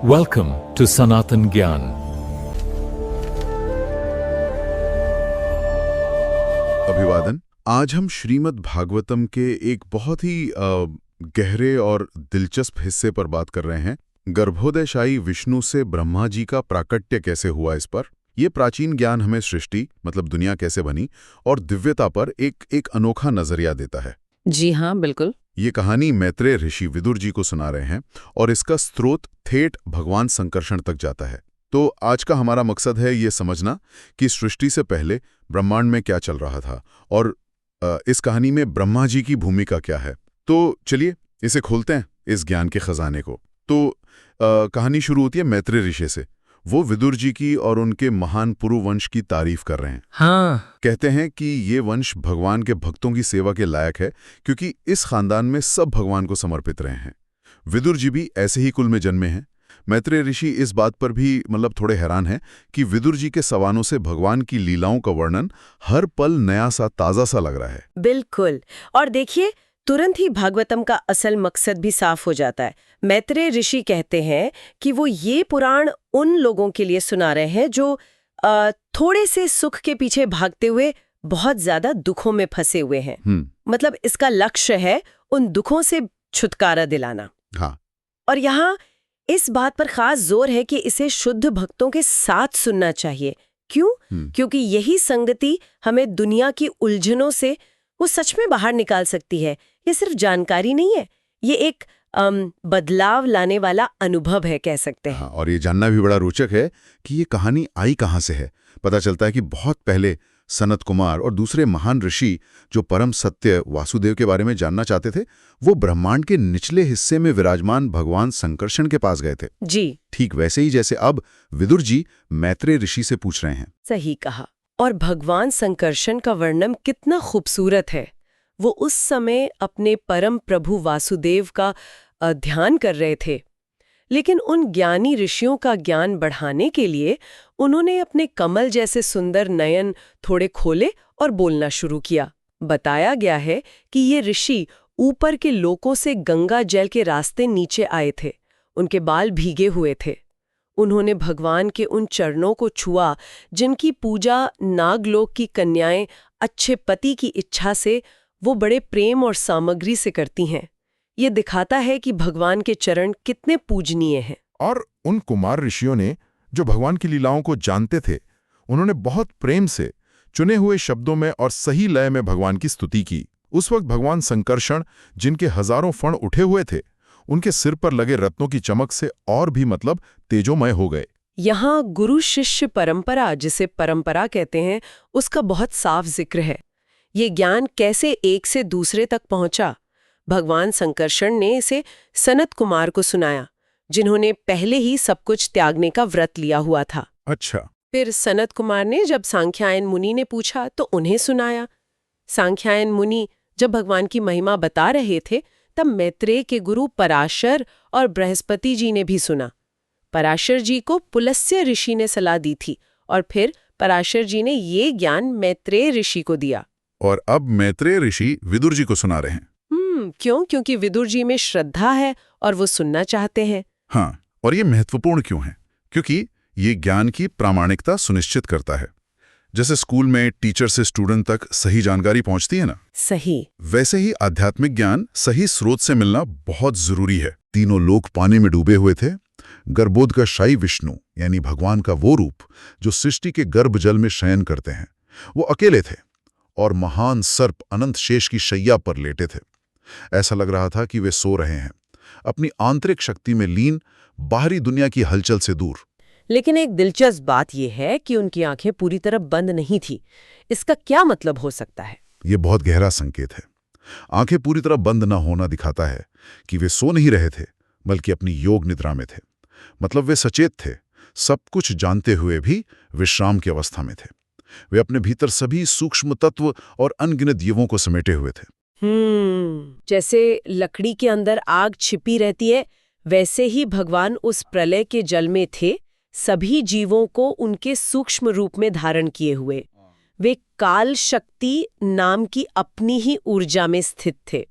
Welcome to Sanatan Gyan. अभिवादन। आज हम श्रीमद् भागवतम के एक बहुत ही गहरे और दिलचस्प हिस्से पर बात कर रहे हैं। गर्भोदयशायी विष्णु से ब्रह्मा जी का प्राकट्य कैसे हुआ, इस पर ये प्राचीन ज्ञान हमें सृष्टि मतलब दुनिया कैसे बनी और दिव्यता पर एक अनोखा नजरिया देता है। जी हाँ, बिल्कुल। ये कहानी मैत्रेय ऋषि विदुर जी को सुना रहे हैं और इसका स्रोत ठेठ भगवान संकर्षण तक जाता है। तो आज का हमारा मकसद है ये समझना कि सृष्टि से पहले ब्रह्मांड में क्या चल रहा था और इस कहानी में ब्रह्मा जी की भूमिका क्या है। तो चलिए इसे खोलते हैं, इस ज्ञान के खजाने को। तो कहानी शुरू होती है मैत्रेय ऋषि से। वो विदुर जी की और उनके महान पुरु वंश की तारीफ कर रहे हैं। हाँ, कहते हैं कि ये वंश भगवान के भक्तों की सेवा के लायक है, क्योंकि इस खानदान में सब भगवान को समर्पित रहे हैं। विदुर जी भी ऐसे ही कुल में जन्मे हैं। मैत्रेय ऋषि इस बात पर भी थोड़े हैरान हैं कि विदुर जी के सवालों से भगवान की लीलाओं का वर्णन हर पल नया सा ताजा सा लग रहा है। बिल्कुल। और देखिए, तुरंत ही भागवतम का असल मकसद भी साफ हो जाता है। मैत्रेय ऋषि कहते हैं कि वो ये पुराण उन लोगों के लिए सुना रहे हैं जो थोड़े से सुख के पीछे भागते हुए बहुत ज्यादा दुखों में फंसे हुए हैं। मतलब इसका लक्ष्य है उन दुखों से छुटकारा दिलाना। हाँ। और यहाँ इस बात पर खास जोर है कि इसे शुद्ध भक्तों के साथ सुनना चाहिए। क्यों? क्योंकि यही संगति हमें दुनिया की उलझनों से वो सच में बाहर निकाल सकती है। ये सिर्फ जानकारी नहीं है, ये एक बदलाव लाने वाला अनुभव है, कह सकते हैं। हाँ, और ये जानना भी बड़ा रोचक है कि ये कहानी आई कहाँ से है। पता चलता है कि बहुत पहले सनत कुमार और दूसरे महान ऋषि जो परम सत्य वासुदेव के बारे में जानना चाहते थे, वो ब्रह्मांड के निचले हिस्से में विराजमान भगवान संकर्षण के पास गए थे। जी, ठीक वैसे ही जैसे अब विदुर जी मैत्रेय ऋषि से पूछ रहे हैं। सही कहा। और भगवान संकर्षण का वर्णन कितना खूबसूरत है। वो उस समय अपने परम प्रभु वासुदेव का ध्यान कर रहे थे, लेकिन उन ज्ञानी ऋषियों का ज्ञान बढ़ाने के लिए उन्होंने अपने कमल जैसे सुंदर नयन थोड़े खोले और बोलना शुरू किया। बताया गया है कि ये ऋषि ऊपर के लोकों से गंगा जल के रास्ते नीचे आए थे। उनके बाल भीगे हुए थे। उन्होंने भगवान के उन चरणों को छुआ जिनकी पूजा नागलोक की कन्याएं अच्छे पति की इच्छा से वो बड़े प्रेम और सामग्री से करती हैं। ये दिखाता है कि भगवान के चरण कितने पूजनीय हैं। और उन कुमार ऋषियों ने, जो भगवान की लीलाओं को जानते थे, उन्होंने बहुत प्रेम से चुने हुए शब्दों में और सही लय में भगवान की स्तुति की। उस वक्त भगवान संकर्षण, जिनके हजारों फण उठे हुए थे, उनके सिर पर लगे रत्नों की चमक से और भी तेजोमय हो गए। यहाँ गुरु शिष्य परंपरा, जिसे परंपरा कहते हैं, उसका बहुत साफ जिक्र है। ये ज्ञान कैसे एक से दूसरे तक पहुंचा। भगवान संकर्षण ने इसे सनत कुमार को सुनाया, जिन्होंने पहले ही सब कुछ त्यागने का व्रत लिया हुआ था। अच्छा। फिर सनत कुमार ने जब सांख्यायन मुनि ने पूछा तो उन्हें सुनाया। सांख्यायन मुनि जब भगवान की महिमा बता रहे थे, तब मैत्रेय के गुरु पराशर और बृहस्पति जी ने भी सुना। पराशर जी को पुलस्त्य ऋषि ने सलाह दी थी और फिर पराशर जी ने ये ज्ञान मैत्रेय ऋषि को दिया। और अब मैत्रेय ऋषि विदुर जी को सुना रहे हैं। क्यों? क्योंकि विदुर जी में श्रद्धा है और वो सुनना चाहते हैं। हाँ, और ये महत्वपूर्ण क्यों है? क्योंकि ये ज्ञान की प्रामाणिकता सुनिश्चित करता है। जैसे स्कूल में टीचर से स्टूडेंट तक सही जानकारी पहुंचती है ना, सही, वैसे ही आध्यात्मिक ज्ञान सही स्रोत से मिलना बहुत जरूरी है। तीनों लोग पानी में डूबे हुए थे। गर्भोदयशायी विष्णु यानी भगवान का वो रूप जो सृष्टि के गर्भ जल में शयन करते हैं, वो अकेले थे और महान सर्प अनंत शेष की शैया पर लेटे थे। ऐसा लग रहा था कि वे सो रहे हैं, अपनी आंतरिक शक्ति में लीन, बाहरी दुनिया की हलचल से दूर। लेकिन एक दिलचस्प बात यह है कि उनकी आंखें पूरी तरह बंद नहीं थी। इसका क्या मतलब हो सकता है? ये बहुत गहरा संकेत है। आंखें पूरी तरह बंद न होना दिखाता है कि वे सो नहीं रहे थे, बल्कि अपनी योग निद्रा में थे। मतलब वे सचेत थे, सब कुछ जानते हुए भी विश्राम की अवस्था में थे। वे अपने भीतर सभी सूक्ष्म तत्व और अनगिनत जीवों को समेटे हुए थे। जैसे लकड़ी के अंदर आग छिपी रहती है, वैसे ही भगवान उस प्रलय के जल में थे, सभी जीवों को उनके सूक्ष्म रूप में धारण किए हुए। वे काल शक्ति नाम की अपनी ही ऊर्जा में स्थित थे।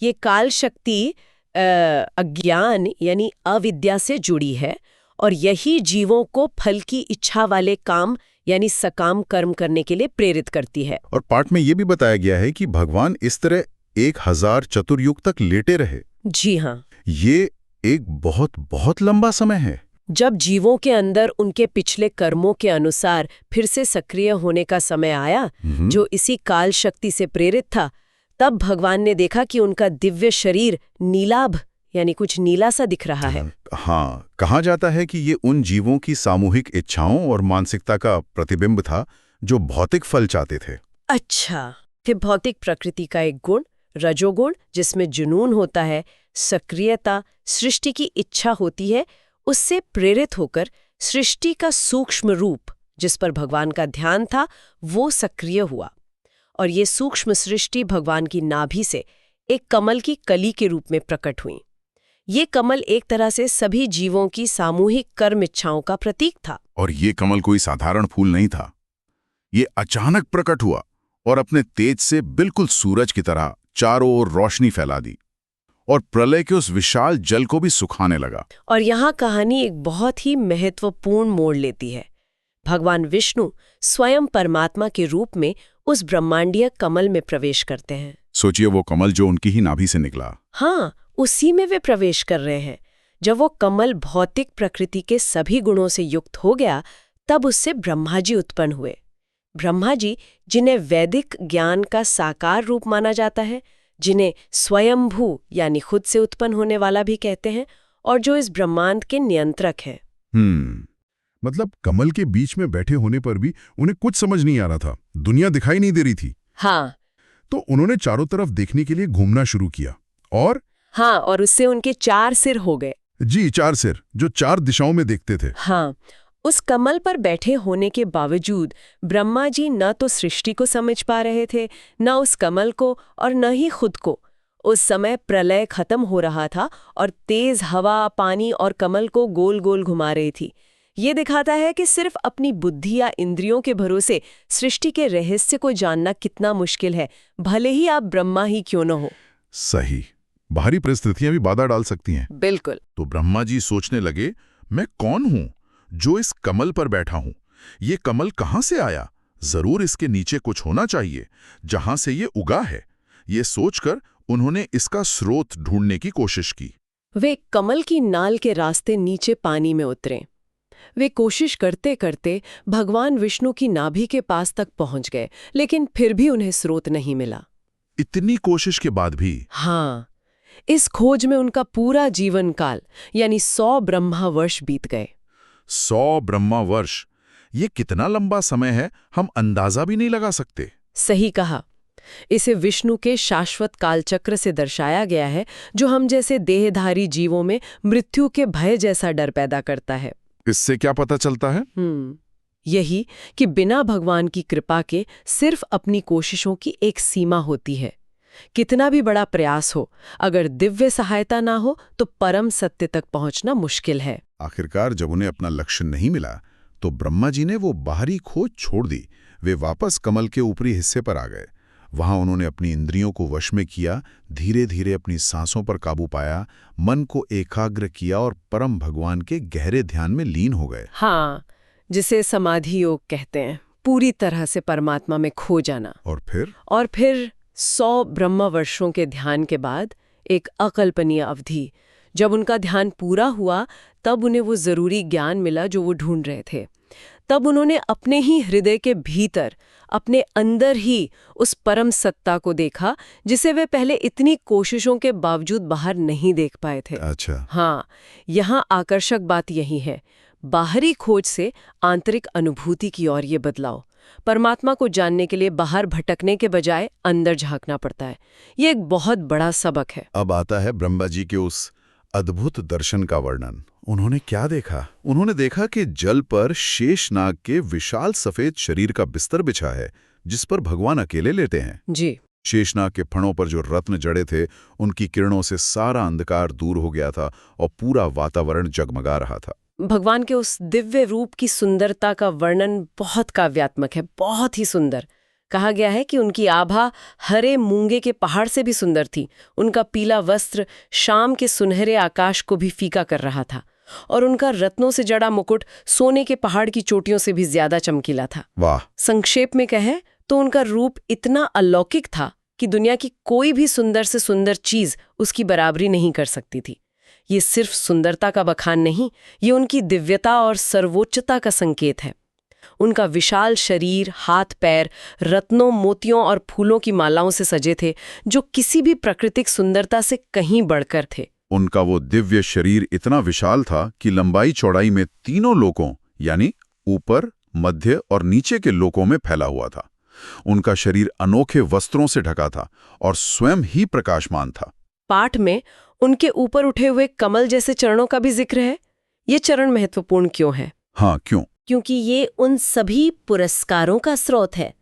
ये काल शक्ति अज्ञान यानी अविद्या से जुड़ी है और यही जीवों को फल की इच्छा वाले काम यानी सकाम कर्म करने के लिए प्रेरित करती है। और पाठ में ये भी बताया गया है कि भगवान इस तरह 1000 चतुर्युग तक लेटे रहे। जी हाँ, ये एक बहुत बहुत लंबा समय है। जब जीवों के अंदर उनके पिछले कर्मों के अनुसार फिर से सक्रिय होने का समय आया, जो इसी काल शक्ति से प्रेरित था, तब भगवान ने देखा कि उनका दिव्य शरीर नीलाभ यानी कुछ नीला सा दिख रहा है। हाँ, कहा जाता है कि ये उन जीवों की सामूहिक इच्छाओं और मानसिकता का प्रतिबिंब था जो भौतिक फल चाहते थे। अच्छा, फिर भौतिक प्रकृति का एक गुण रजोगुण, जिसमें जुनून होता है, सक्रियता, सृष्टि की इच्छा होती है, उससे प्रेरित होकर सृष्टि का सूक्ष्म रूप जिस पर भगवान का ध्यान था वो सक्रिय हुआ और ये सूक्ष्म सृष्टि भगवान की नाभि से एक कमल की कली के रूप में प्रकट हुई। ये कमल एक तरह से सभी जीवों की सामूहिक कर्म इच्छाओं का प्रतीक था। और ये कमल कोई साधारण फूल नहीं था। ये अचानक प्रकट हुआ और अपने तेज से बिल्कुल सूरज की तरह चारों ओर रोशनी फैला दी और प्रलय के उस विशाल जल को भी सुखाने लगा। और यहाँ कहानी एक बहुत ही महत्वपूर्ण मोड़ लेती है। भगवान विष्णु स्वयं परमात्मा के रूप में उस ब्रह्मांडीय कमल में प्रवेश करते हैं। सोचिए, वो कमल जो उनकी ही नाभि से निकला। हाँ, उसी में वे प्रवेश कर रहे हैं। जब वो कमल भौतिक प्रकृति के सभी गुणों से युक्त हो गया, तब उससे ब्रह्मा जी उत्पन्न हुए। ब्रह्मा जी, जिन्हें वैदिक ज्ञान का साकार रूप माना जाता है, जिन्हें स्वयंभू यानी खुद से उत्पन्न होने वाला भी कहते हैं, और जो इस ब्रह्मांड के नियंत्रक हैं। मतलब कमल के बीच में बैठे होने पर भी उन्हें कुछ समझ नहीं आ रहा था, दुनिया दिखाई नहीं दे रही थी। हाँ, तो उन्होंने चारों तरफ देखने के लिए घूमना शुरू किया और उससे उनके 4 सिर हो गए। जी, 4 सिर जो 4 दिशाओं में देखते थे। हाँ, उस कमल पर बैठे होने के बावजूद ब्रह्मा जी न तो सृष्टि को समझ पा रहे थे, न उस कमल को, और न ही खुद को। उस समय प्रलय खत्म हो रहा था और तेज हवा, पानी और कमल को गोल गोल घुमा रही थी। ये दिखाता है कि सिर्फ अपनी बुद्धि या इंद्रियों के भरोसे सृष्टि के रहस्य को जानना कितना मुश्किल है, भले ही आप ब्रह्मा ही क्यों न हो। सही, बाहरी परिस्थितियां भी बाधा डाल सकती हैं। बिल्कुल। तो ब्रह्मा जी सोचने लगे, मैं कौन हूं जो इस कमल पर बैठा हूं? ये कमल कहां से आया? जरूर इसके नीचे कुछ होना चाहिए जहां से ये उगा है। ये सोचकर उन्होंने इसका स्रोत ढूंढने की कोशिश की। वे कमल की नाल के रास्ते नीचे पानी में उतरे। वे कोशिश करते करते भगवान विष्णु की नाभि के पास तक पहुंच गए, लेकिन फिर भी उन्हें स्रोत नहीं मिला। इतनी कोशिश के बाद भी? हाँ, इस खोज में उनका पूरा जीवन काल यानी 100 ब्रह्मा वर्ष बीत गए। 100 ब्रह्मा वर्ष, ये कितना लंबा समय है, हम अंदाजा भी नहीं लगा सकते। सही कहा। इसे विष्णु के शाश्वत कालचक्र से दर्शाया गया है, जो हम जैसे देहधारी जीवों में मृत्यु के भय जैसा डर पैदा करता है। इससे क्या पता चलता है? यही कि बिना भगवान की कृपा के सिर्फ अपनी कोशिशों की एक सीमा होती है। कितना भी बड़ा प्रयास हो, अगर दिव्य सहायता ना हो तो परम सत्य तक पहुंचना मुश्किल है। आखिरकार जब उन्हें अपना लक्ष्य नहीं मिला तो ब्रह्मा जी ने वो बाहरी खोज छोड़ दी। वे वापस कमल के ऊपरी हिस्से पर आ गए। वहां उन्होंने अपनी इंद्रियों को वश में किया, धीरे धीरे अपनी सांसों पर काबू पाया, मन को एकाग्र किया और परम भगवान के गहरे ध्यान में लीन हो गए। हाँ, जिसे समाधि योग कहते हैं, पूरी तरह से परमात्मा में खो जाना। और फिर 100 ब्रह्म वर्षों के ध्यान के बाद एक अकल्पनीय अवधि, जब उनका ध्यान पूरा हुआ, तब उन्हें वो जरूरी ज्ञान मिला जो वो ढूंढ रहे थे। तब उन्होंने अपने ही हृदय के भीतर, अपने अंदर ही उस परम सत्ता को देखा, जिसे वे पहले इतनी कोशिशों के बावजूद बाहर नहीं देख पाए थे। अच्छा। हाँ, यहाँ आकर्षक बात यही है, बाहरी खोज से आंतरिक अनुभूति की ओर ये बदलाव। परमात्मा को जानने के लिए बाहर भटकने के बजाय अंदर झांकना पड़ता है। ये एक बहुत बड़ा सबक है। अब आता है ब्रह्मा जी के उस अद्भुत दर्शन का वर्णन। उन्होंने क्या देखा? उन्होंने देखा कि जल पर शेषनाग के विशाल सफेद शरीर का बिस्तर बिछा है, जिस पर भगवान अकेले लेटे हैं। जी। शेषनाग के फणों पर जो रत्न जड़े थे, उनकी किरणों से सारा अंधकार दूर हो गया था और पूरा वातावरण जगमगा रहा था। भगवान के उस दिव्य रूप की सुंदरता का वर्णन बहुत काव्यात्मक है, बहुत ही सुंदर। कहा गया है कि उनकी आभा हरे मूंगे के पहाड़ से भी सुंदर थी। उनका पीला वस्त्र शाम के सुनहरे आकाश को भी फीका कर रहा था और उनका रत्नों से जड़ा मुकुट सोने के पहाड़ की चोटियों से भी ज्यादा चमकीला था। वाह! संक्षेप में कहें तो उनका रूप इतना अलौकिक था कि दुनिया की कोई भी सुंदर से सुंदर चीज उसकी बराबरी नहीं कर सकती थी। ये सिर्फ सुंदरता का बखान नहीं, ये उनकी दिव्यता और सर्वोच्चता का संकेत है। उनका विशाल शरीर, हाथ पैर रत्नों, मोतियों और फूलों की मालाओं से सजे थे, जो किसी भी प्राकृतिक सुंदरता से कहीं बढ़कर थे। उनका वो दिव्य शरीर इतना विशाल था कि लंबाई चौड़ाई में तीनों लोकों यानी ऊपर, मध्य और नीचे के लोकों में फैला हुआ था। उनका शरीर अनोखे वस्त्रों से ढका था और स्वयं ही प्रकाशमान था। पाठ में उनके ऊपर उठे हुए कमल जैसे चरणों का भी जिक्र है। ये चरण महत्वपूर्ण क्यों है? हाँ, क्यों? क्योंकि ये उन सभी पुरस्कारों का स्रोत है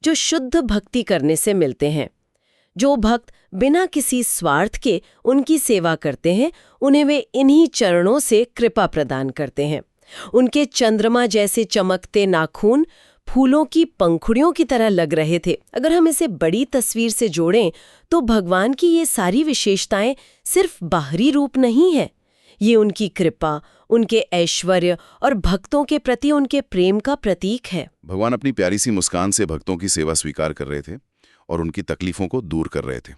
जो शुद्ध भक्ति करने से मिलते हैं। जो भक्त बिना किसी स्वार्थ के उनकी सेवा करते हैं, उन्हें वे इन्हीं चरणों से कृपा प्रदान करते हैं। उनके चंद्रमा जैसे चमकते नाखून फूलों की पंखुड़ियों की तरह लग रहे थे। अगर हम इसे बड़ी तस्वीर से जोड़ें तो भगवान की ये सारी विशेषताएं सिर्फ बाहरी रूप नहीं है, ये उनकी कृपा, उनके ऐश्वर्य और भक्तों के प्रति उनके प्रेम का प्रतीक है। भगवान अपनी प्यारी सी मुस्कान से भक्तों की सेवा स्वीकार कर रहे थे और उनकी तकलीफों को दूर कर रहे थे।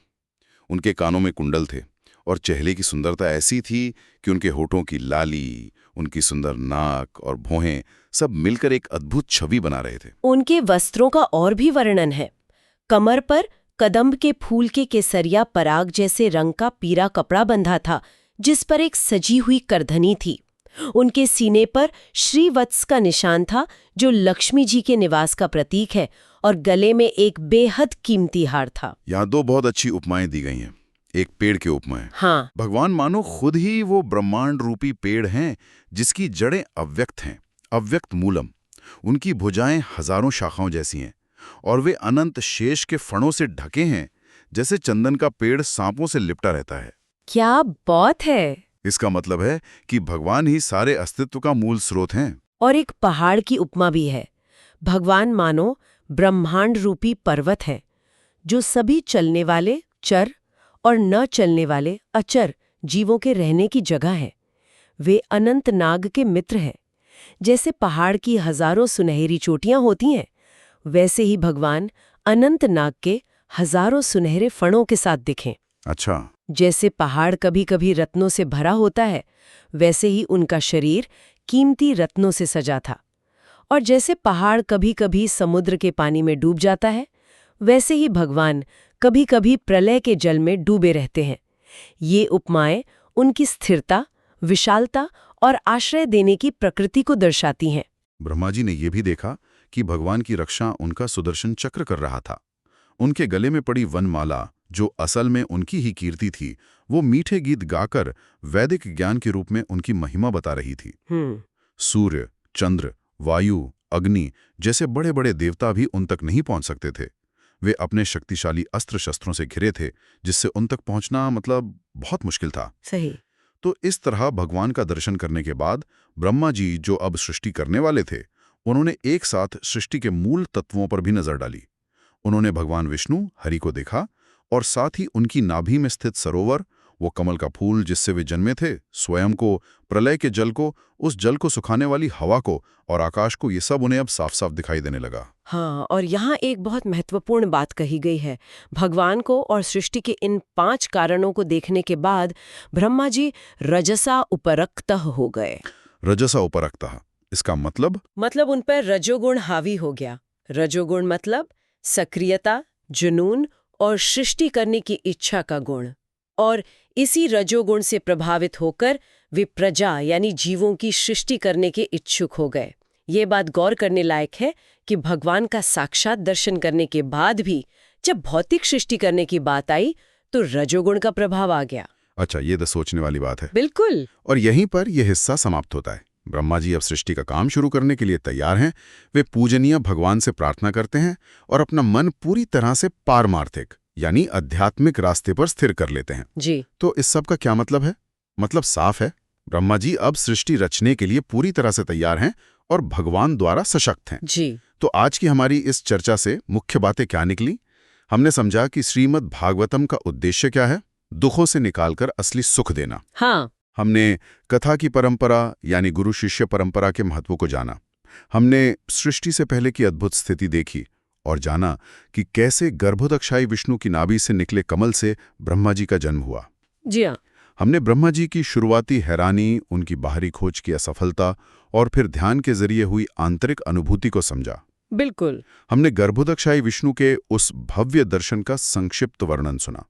उनके कानों में कुंडल थे और चेहरे की सुंदरता ऐसी थी कि उनके होठों की लाली, उनकी सुंदर नाक और भौहें सब मिलकर एक अद्भुत छवि बना रहे थे। उनके वस्त्रों का और भी वर्णन है। कमर पर कदम्ब के फूल के केसरिया पराग जैसे रंग का पीरा कपड़ा बंधा था, जिस पर एक सजी हुई करधनी थी। उनके सीने पर श्रीवत्स का निशान था, जो लक्ष्मी जी के निवास का प्रतीक है, और गले में एक बेहद कीमती हार था। यहाँ दो बहुत अच्छी उपमाएं दी गई हैं। एक पेड़ के उपमाएं। हाँ, भगवान मानो खुद ही वो ब्रह्मांड रूपी पेड़ हैं जिसकी जड़ें अव्यक्त हैं, अव्यक्त मूलम। उनकी भुजाएं हजारों शाखाओं जैसी हैं और वे अनंत शेष के फणों से ढके हैं, जैसे चंदन का पेड़ सांपों से लिपटा रहता है। क्या बात है! इसका मतलब है कि भगवान ही सारे अस्तित्व का मूल स्रोत हैं। और एक पहाड़ की उपमा भी है। भगवान मानो ब्रह्मांड रूपी पर्वत है, जो सभी चलने वाले चर और न चलने वाले अचर जीवों के रहने की जगह है। वे अनंत नाग के मित्र हैं। जैसे पहाड़ की हजारों सुनहरी चोटियां होती हैं, वैसे ही भगवान अनंत नाग के हजारों सुनहरे फणों के साथ दिखें। अच्छा। जैसे पहाड़ कभी कभी रत्नों से भरा होता है, वैसे ही उनका शरीर कीमती रत्नों से सजा था। और जैसे पहाड़ कभी कभी समुद्र के पानी में डूब जाता है, वैसे ही भगवान कभी कभी प्रलय के जल में डूबे रहते हैं। ये उपमाएं उनकी स्थिरता, विशालता और आश्रय देने की प्रकृति को दर्शाती हैं। ब्रह्मा जी ने यह भी देखा कि भगवान की रक्षा उनका सुदर्शन चक्र कर रहा था। उनके गले में पड़ी वनमाला, जो असल में उनकी ही कीर्ति थी, वो मीठे गीत गाकर वैदिक ज्ञान के रूप में उनकी महिमा बता रही थी। सूर्य, चंद्र, वायु, अग्नि जैसे बड़े बड़े देवता भी उन तक नहीं पहुंच सकते थे। वे अपने शक्तिशाली अस्त्र शस्त्रों से घिरे थे, जिससे उन तक पहुंचना मतलब बहुत मुश्किल था। सही। तो इस तरह भगवान का दर्शन करने के बाद ब्रह्मा जी, जो अब सृष्टि करने वाले थे, उन्होंने एक साथ सृष्टि के मूल तत्वों पर भी नजर डाली। उन्होंने भगवान विष्णु, हरि को देखा और साथ ही उनकी नाभि में स्थित सरोवर, वो कमल का फूल जिससे वे जन्मे थे, स्वयं को, प्रलय के जल को, उस जल को सुखाने वाली हवा को और आकाश को, ये सब उन्हें अब साफ साफ दिखाई देने लगा। हाँ, और यहाँ एक बहुत महत्वपूर्ण बात कही गई है। भगवान को और सृष्टि के इन 5 कारणों को देखने के बाद ब्रह्मा जी रजसा उपरक्तः हो गए। रजसा उपरक्तः, इसका मतलब उन पर रजोगुण हावी हो गया। रजोगुण मतलब सक्रियता, जुनून और सृष्टि करने की इच्छा का गुण। और इसी रजोगुण से प्रभावित होकर वे प्रजा यानी जीवों की सृष्टि करने के इच्छुक हो गए। ये बात गौर करने लायक है कि भगवान का साक्षात दर्शन करने के बाद भी जब भौतिक सृष्टि करने की बात आई तो रजोगुण का प्रभाव आ गया। अच्छा, ये तो सोचने वाली बात है। बिल्कुल। और यहीं पर यह हिस्सा समाप्त होता है। ब्रह्मा जी अब सृष्टि का काम शुरू करने के लिए तैयार हैं। वे पूजनीय भगवान से प्रार्थना करते हैं और अपना मन पूरी तरह से पारमार्थिक यानी आध्यात्मिक रास्ते पर स्थिर कर लेते हैं। जी। तो इस सब का क्या मतलब है? मतलब साफ है, ब्रह्मा जी अब सृष्टि रचने के लिए पूरी तरह से तैयार हैं और भगवान द्वारा सशक्त हैं। जी। तो आज की हमारी इस चर्चा से मुख्य बातें क्या निकली? हमने समझा कि श्रीमद् भागवतम का उद्देश्य क्या है, दुखों से निकालकर असली सुख देना। हाँ। हमने कथा की परंपरा यानी गुरु शिष्य परंपरा के महत्व को जाना। हमने सृष्टि से पहले की अद्भुत स्थिति देखी और जाना कि कैसे गर्भोदक्षायी विष्णु की नाभि से निकले कमल से ब्रह्मा जी का जन्म हुआ। जी हाँ। हमने ब्रह्मा जी की शुरुआती हैरानी, उनकी बाहरी खोज की असफलता और फिर ध्यान के जरिए हुई आंतरिक अनुभूति को समझा। बिल्कुल। हमने गर्भोदक्षायी विष्णु के उस भव्य दर्शन का संक्षिप्त वर्णन सुना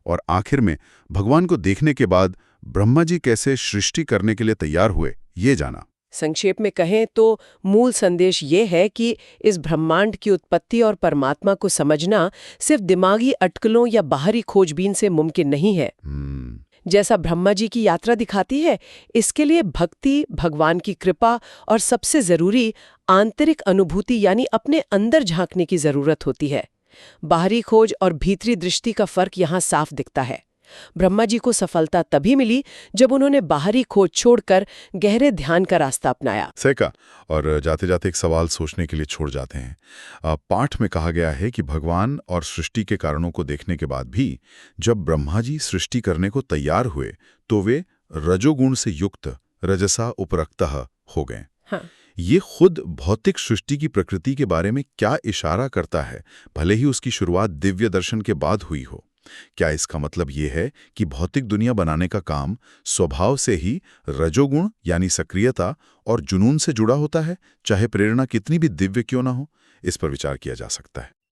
और आखिर में भगवान को देखने के बाद ब्रह्मा जी कैसे सृष्टि करने के लिए तैयार हुए, ये जाना। संक्षेप में कहें तो मूल संदेश ये है कि इस ब्रह्मांड की उत्पत्ति और परमात्मा को समझना सिर्फ दिमागी अटकलों या बाहरी खोजबीन से मुमकिन नहीं है। जैसा ब्रह्मा जी की यात्रा दिखाती है, इसके लिए भक्ति, भगवान की कृपा और सबसे जरूरी आंतरिक अनुभूति यानी अपने अंदर झांकने की जरूरत होती है। बाहरी खोज और भीतरी दृष्टि का फर्क यहाँ साफ दिखता है। ब्रह्मा जी को सफलता तभी मिली जब उन्होंने बाहरी खोज छोड़कर गहरे ध्यान का रास्ता अपनाया। सही कहा। और जाते जाते एक सवाल सोचने के लिए छोड़ जाते हैं। पाठ में कहा गया है कि भगवान और सृष्टि के कारणों को देखने के बाद भी जब ब्रह्मा जी सृष्टि करने को तैयार हुए तो वे रजोगुण से युक्त रजसा उपरक्तः हो गए। हाँ। ये खुद भौतिक सृष्टि की प्रकृति के बारे में क्या इशारा करता है, भले ही उसकी शुरुआत दिव्य दर्शन के बाद हुई हो? क्या इसका मतलब ये है कि भौतिक दुनिया बनाने का काम स्वभाव से ही रजोगुण यानी सक्रियता और जुनून से जुड़ा होता है, चाहे प्रेरणा कितनी भी दिव्य क्यों ना हो? इस पर विचार किया जा सकता है।